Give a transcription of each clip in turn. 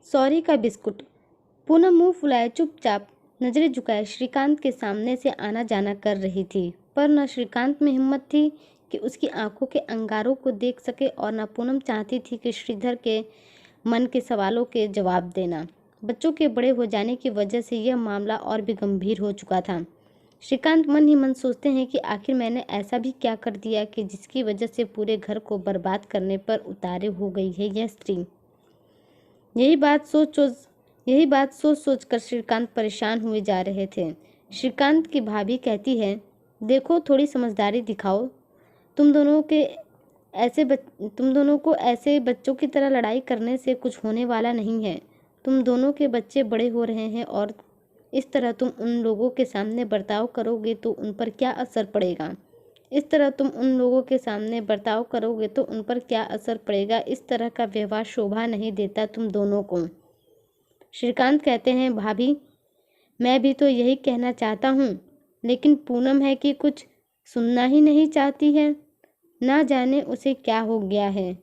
Sorry का biscuit. Poonam मुंह फुलाए चुपचाप नजरें झुकाए श्रीकांत के सामने से आना जाना कर रही थी, पर न श्रीकांत में हिम्मत थी कि उसकी आंखों के अंगारों को देख सके और न पूनम चाहती थी कि श्रीधर के मन के सवालों के जवाब देना। बच्चों के बड़े हो जाने की वजह से यह मामला और भी गंभीर हो चुका था। श्रीकांत मन ही मन सोचते हैं कि आखिर मैंने ऐसा भी क्या कर दिया कि जिसकी वजह से पूरे घर को बर्बाद करने पर उतारे हो गई है यह स्त्री। यही बात सोच सोच कर श्रीकांत परेशान हुए जा रहे थे। श्रीकांत की भाभी कहती है, देखो थोड़ी समझदारी दिखाओ, तुम दोनों को ऐसे बच्चों की तरह लड़ाई करने से कुछ होने वाला नहीं है। तुम दोनों के बच्चे बड़े हो रहे हैं और इस तरह तुम उन लोगों के सामने बर्ताव करोगे तो उन पर क्या असर पड़ेगा। इस तरह का व्यवहार शोभा नहीं देता तुम दोनों को। श्रीकांत कहते हैं, भाभी मैं भी तो यही कहना चाहता हूँ, लेकिन पूनम है कि कुछ सुनना ही नहीं चाहती है। ना जाने उसे क्या हो गया है,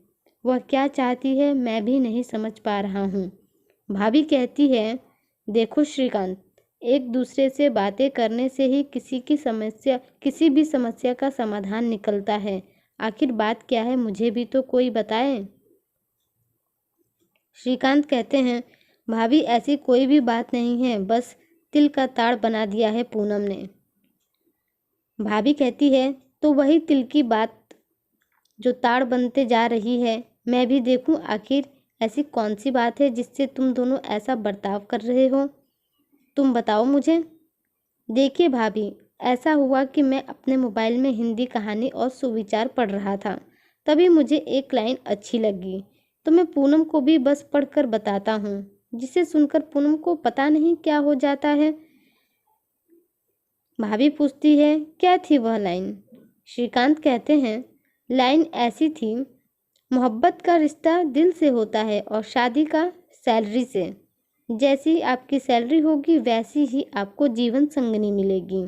वह क्या चाहती है मैं भी नहीं समझ पा रहा हूँ। भाभी कहती है, देखो श्रीकांत, एक दूसरे से बातें करने से ही किसी भी समस्या का समाधान निकलता है। आखिर बात क्या है मुझे भी तो कोई बताए। श्रीकांत कहते हैं, भाभी ऐसी कोई भी बात नहीं है, बस तिल का ताड़ बना दिया है पूनम ने। भाभी कहती है, तो वही तिल की बात जो ताड़ बनते जा रही है, मैं भी देखूं आखिर ऐसी कौन सी बात है जिससे तुम दोनों ऐसा बर्ताव कर रहे हो। तुम बताओ मुझे। देखिए भाभी, ऐसा हुआ कि मैं अपने मोबाइल में हिंदी कहानी और सुविचार पढ़ रहा था, तभी मुझे एक लाइन अच्छी लगी तो मैं पूनम को भी बस पढ़कर बताता हूँ, जिसे सुनकर पूनम को पता नहीं क्या हो जाता है। भाभी पूछती है, क्या थी वह लाइन। श्रीकांत कहते हैं, लाइन ऐसी थी, मोहब्बत का रिश्ता दिल से होता है और शादी का सैलरी से। जैसी आपकी सैलरी होगी वैसी ही आपको जीवन संगनी मिलेगी।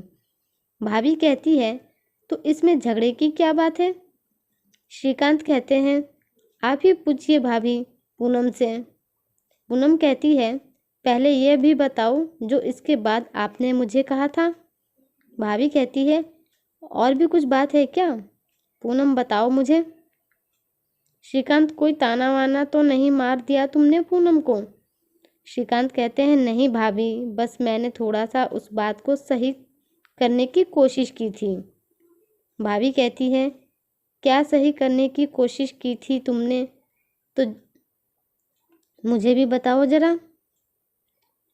भाभी कहती है, तो इसमें झगड़े की क्या बात है। श्रीकांत कहते हैं, आप ही पूछिए भाभी पूनम से। पूनम कहती है, पहले यह भी बताओ जो इसके बाद आपने मुझे कहा था। भाभी कहती है, और भी कुछ बात है क्या। पूनम बताओ मुझे। श्रीकांत, कोई ताना वाना तो नहीं मार दिया तुमने पूनम को। श्रीकांत कहते हैं, नहीं भाभी, बस मैंने थोड़ा सा उस बात को सही करने की कोशिश की थी। भाभी कहती है, क्या सही करने की कोशिश की थी तुमने, तो मुझे भी बताओ जरा।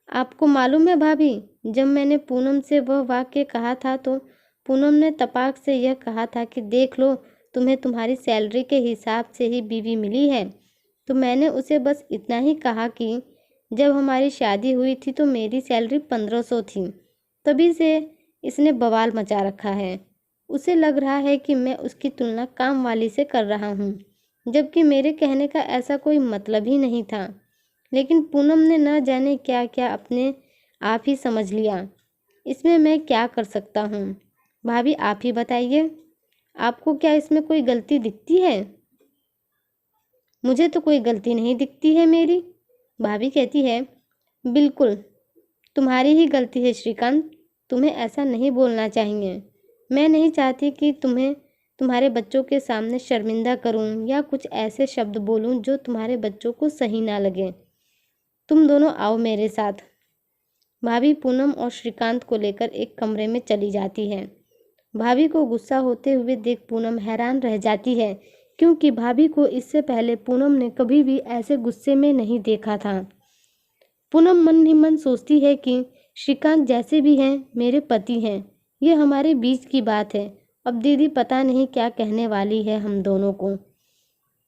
आपको मालूम है भाभी, जब मैंने पूनम से वह वाक्य कहा था तो पूनम ने तपाक से यह कहा था कि देख लो, तुम्हें तुम्हारी सैलरी के हिसाब से ही बीवी मिली है। तो मैंने उसे बस इतना ही कहा कि जब हमारी शादी हुई थी तो मेरी सैलरी 1500 थी, तभी से इसने बवाल मचा रखा है। उसे लग रहा है कि मैं उसकी तुलना काम वाली से कर रहा हूँ, जबकि मेरे कहने का ऐसा कोई मतलब ही नहीं था। लेकिन पूनम ने न जाने क्या क्या अपने आप ही समझ लिया। इसमें मैं क्या कर सकता हूँ। भाभी आप ही बताइए, आपको क्या इसमें कोई गलती दिखती है। मुझे तो कोई गलती नहीं दिखती है मेरी। भाभी कहती है, बिल्कुल तुम्हारी ही गलती है श्रीकांत, तुम्हें ऐसा नहीं बोलना चाहिए। मैं नहीं चाहती कि तुम्हारे बच्चों के सामने शर्मिंदा करूं या कुछ ऐसे शब्द बोलूं जो तुम्हारे बच्चों को सही ना लगे। तुम दोनों आओ मेरे साथ। भाभी पूनम और श्रीकांत को लेकर एक कमरे में चली जाती है। भाभी को गुस्सा होते हुए देख पूनम हैरान रह जाती है, क्योंकि भाभी को इससे पहले पूनम ने कभी भी ऐसे गुस्से में नहीं देखा था। पूनम मन ही मन सोचती है कि श्रीकांत जैसे भी हैं मेरे पति हैं, ये हमारे बीच की बात है। अब दीदी पता नहीं क्या कहने वाली है हम दोनों को।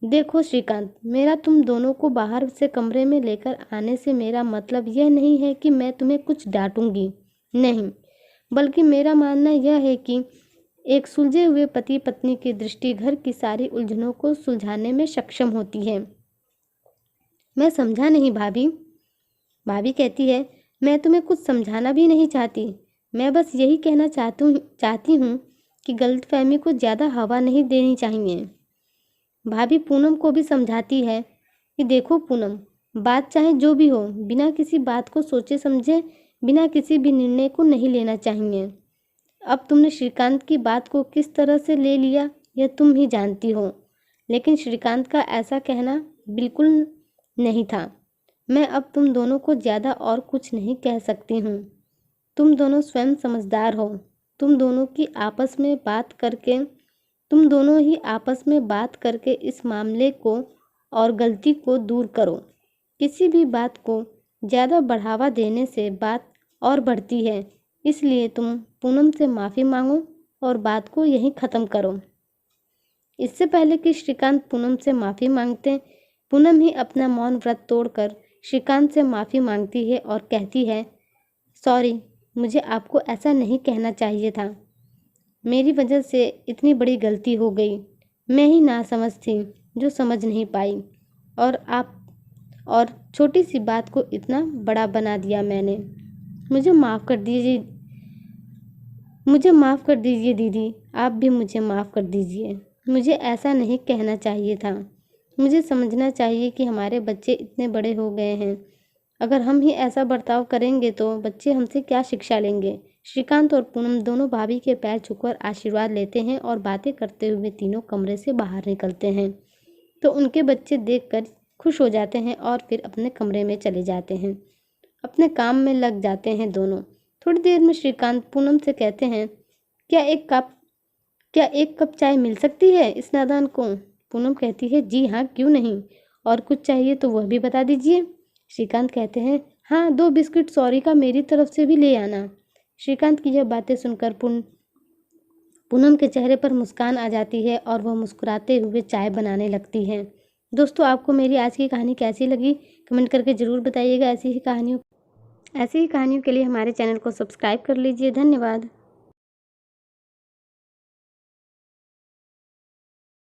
देखो श्रीकांत, मेरा तुम दोनों को बाहर से कमरे में लेकर आने से मेरा मतलब यह नहीं है कि मैं तुम्हें कुछ डांटूंगी, नहीं, बल्कि मेरा मानना यह है कि एक सुलझे हुए पति पत्नी की दृष्टि घर की सारी उलझनों को सुलझाने में सक्षम होती है। मैं समझा नहीं भाभी। भाभी कहती है, मैं तुम्हें कुछ समझाना भी नहीं चाहती, मैं बस यही कहना चाहती हूँ कि गलतफहमी को ज़्यादा हवा नहीं देनी चाहिए। भाभी पूनम को भी समझाती है कि देखो पूनम, बात चाहे जो भी हो, बिना किसी बात को सोचे समझे, बिना किसी भी निर्णय को नहीं लेना चाहिए। अब तुमने श्रीकांत की बात को किस तरह से ले लिया यह तुम ही जानती हो, लेकिन श्रीकांत का ऐसा कहना बिल्कुल नहीं था। मैं अब तुम दोनों को ज़्यादा और कुछ नहीं कह सकती हूँ। तुम दोनों स्वयं समझदार हो। तुम दोनों ही आपस में बात करके इस मामले को और गलती को दूर करो। किसी भी बात को ज़्यादा बढ़ावा देने से बात और बढ़ती है, इसलिए तुम पूनम से माफ़ी मांगो और बात को यहीं ख़त्म करो। इससे पहले कि श्रीकांत पूनम से माफ़ी मांगते, पूनम ही अपना मौन व्रत तोड़कर श्रीकांत से माफ़ी मांगती है और कहती है, सॉरी, मुझे आपको ऐसा नहीं कहना चाहिए था। मेरी वजह से इतनी बड़ी गलती हो गई। मैं ही नासमझ थी जो समझ नहीं पाई, और छोटी सी बात को इतना बड़ा बना दिया मैंने। मुझे माफ़ कर दीजिए दीदी, आप भी मुझे माफ़ कर दीजिए। मुझे ऐसा नहीं कहना चाहिए था। मुझे समझना चाहिए कि हमारे बच्चे इतने बड़े हो गए हैं। अगर हम ही ऐसा बर्ताव करेंगे तो बच्चे हमसे क्या शिक्षा लेंगे। श्रीकांत और पूनम दोनों भाभी के पैर छूकर आशीर्वाद लेते हैं और बातें करते हुए तीनों कमरे से बाहर निकलते हैं तो उनके बच्चे देखकर खुश हो जाते हैं और फिर अपने कमरे में चले जाते हैं। अपने काम में लग जाते हैं दोनों। थोड़ी देर में श्रीकांत पूनम से कहते हैं, क्या एक कप चाय मिल सकती है इस नादान को। पूनम कहती है, जी हाँ, क्यों नहीं, और कुछ चाहिए तो वह भी बता दीजिए। श्रीकांत कहते हैं, हाँ, 2 बिस्किट सॉरी का मेरी तरफ से भी ले आना। श्रीकांत की यह बातें सुनकर पूनम के चेहरे पर मुस्कान आ जाती है और वह मुस्कुराते हुए चाय बनाने लगती है। दोस्तों, आपको मेरी आज की कहानी कैसी लगी कमेंट करके ज़रूर बताइएगा। ऐसी ही कहानियों के लिए हमारे चैनल को सब्सक्राइब कर लीजिए। धन्यवाद।